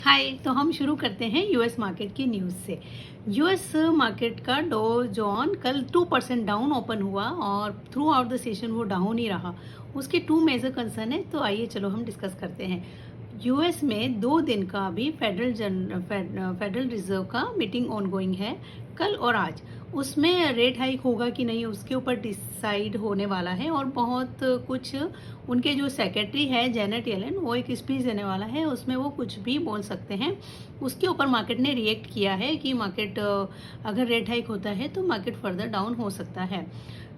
हाय, तो हम शुरू करते हैं यूएस मार्केट की न्यूज़ से। यूएस मार्केट का डो जोन कल 2% डाउन ओपन हुआ और थ्रू आउट द सेशन वो डाउन ही रहा। उसके टू मेजर कंसर्न है, तो आइए चलो हम डिस्कस करते हैं। यूएस में 2 दिन का अभी फेडरल रिजर्व का मीटिंग ऑनगोइंग है, कल और आज। उसमें रेट हाइक होगा कि नहीं उसके ऊपर डिसाइड होने वाला है, और बहुत कुछ उनके जो सेक्रेटरी है जेनेट येलन, वो एक स्पीच देने वाला है, उसमें वो कुछ भी बोल सकते हैं। उसके ऊपर मार्केट ने रिएक्ट किया है कि मार्केट अगर रेट हाइक होता है तो मार्केट फर्दर डाउन हो सकता है।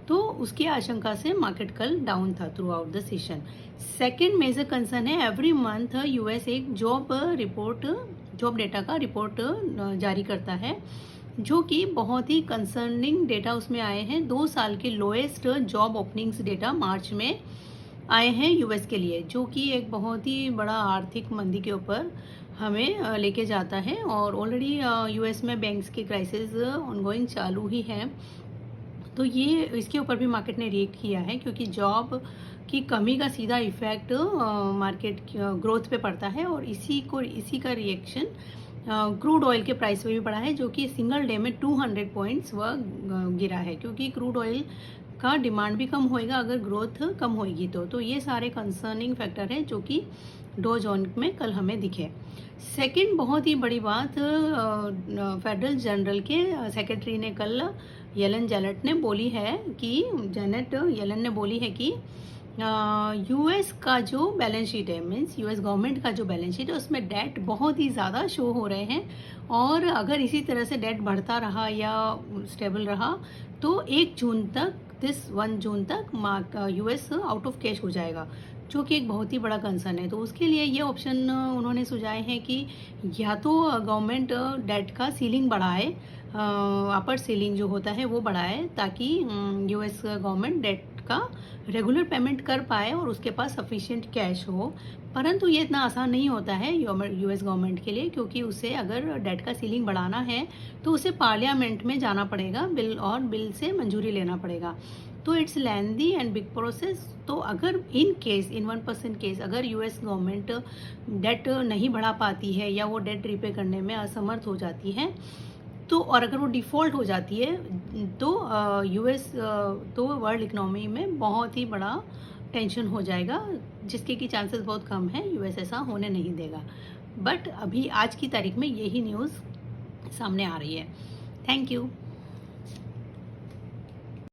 तो उसकी आशंका से मार्केट कल डाउन था throughout the session. Second major concern है, एवरी मंथ यूएस एक जॉब डेटा का रिपोर्ट जारी करता है, जो कि बहुत ही कंसर्निंग डेटा उसमें आए हैं। 2 साल के लोएस्ट जॉब ओपनिंग्स डेटा मार्च में आए हैं यूएस के लिए, जो कि एक बहुत ही बड़ा आर्थिक मंदी के ऊपर हमें लेके जाता है। और ऑलरेडी यूएस में बैंक्स की क्राइसिस ऑनगोइंग चालू ही है, तो ये इसके ऊपर भी मार्केट ने रिएक्ट किया है, क्योंकि जॉब की कमी का सीधा इफेक्ट मार्केट ग्रोथ पे पड़ता है। और इसी का रिएक्शन क्रूड ऑयल के प्राइस में भी पड़ा है, जो कि सिंगल डे में 200 पॉइंट्स वह गिरा है, क्योंकि क्रूड ऑयल का डिमांड भी कम होएगा अगर ग्रोथ कम होएगी। तो ये सारे कंसर्निंग फैक्टर हैं जो कि डो जोन में कल हमें दिखे। सेकंड बहुत ही बड़ी बात, फेडरल जनरल के सेक्रेटरी ने कल जेनेट ने बोली है कि यूएस का जो बैलेंस शीट है, मीन्स यूएस गवर्नमेंट का जो बैलेंस शीट है, उसमें डेट बहुत ही ज़्यादा शो हो रहे हैं। और अगर इसी तरह से डेट बढ़ता रहा या स्टेबल रहा तो 1 जून तक यूएस आउट ऑफ कैश हो जाएगा, जो कि एक बहुत ही बड़ा कंसर्न है। तो उसके लिए ये ऑप्शन उन्होंने सुझाए हैं कि या तो गवर्नमेंट डेट का सीलिंग बढ़ाए, अपर सीलिंग जो होता है वो बढ़ाए, ताकि यूएस गवर्नमेंट डेट का रेगुलर पेमेंट कर पाए और उसके पास सफिशिएंट कैश हो। परंतु ये इतना आसान नहीं होता है यूएस गवर्नमेंट के लिए, क्योंकि उसे अगर डेट का सीलिंग बढ़ाना है तो उसे पार्लियामेंट में जाना पड़ेगा, बिल से मंजूरी लेना पड़ेगा। तो it's lengthy and big process. तो अगर इन 1% केस अगर यूएस गवर्नमेंट डेट नहीं बढ़ा पाती है या वो डेट रीपे करने में असमर्थ हो जाती है, तो और अगर वो डिफ़ॉल्ट हो जाती है, तो यूएस तो वर्ल्ड इकोनॉमी में बहुत ही बड़ा टेंशन हो जाएगा, जिसके कि चांसेस बहुत कम है, यूएस ऐसा होने नहीं देगा। बट अभी आज की तारीख में यही न्यूज़ सामने आ रही है। Thank you.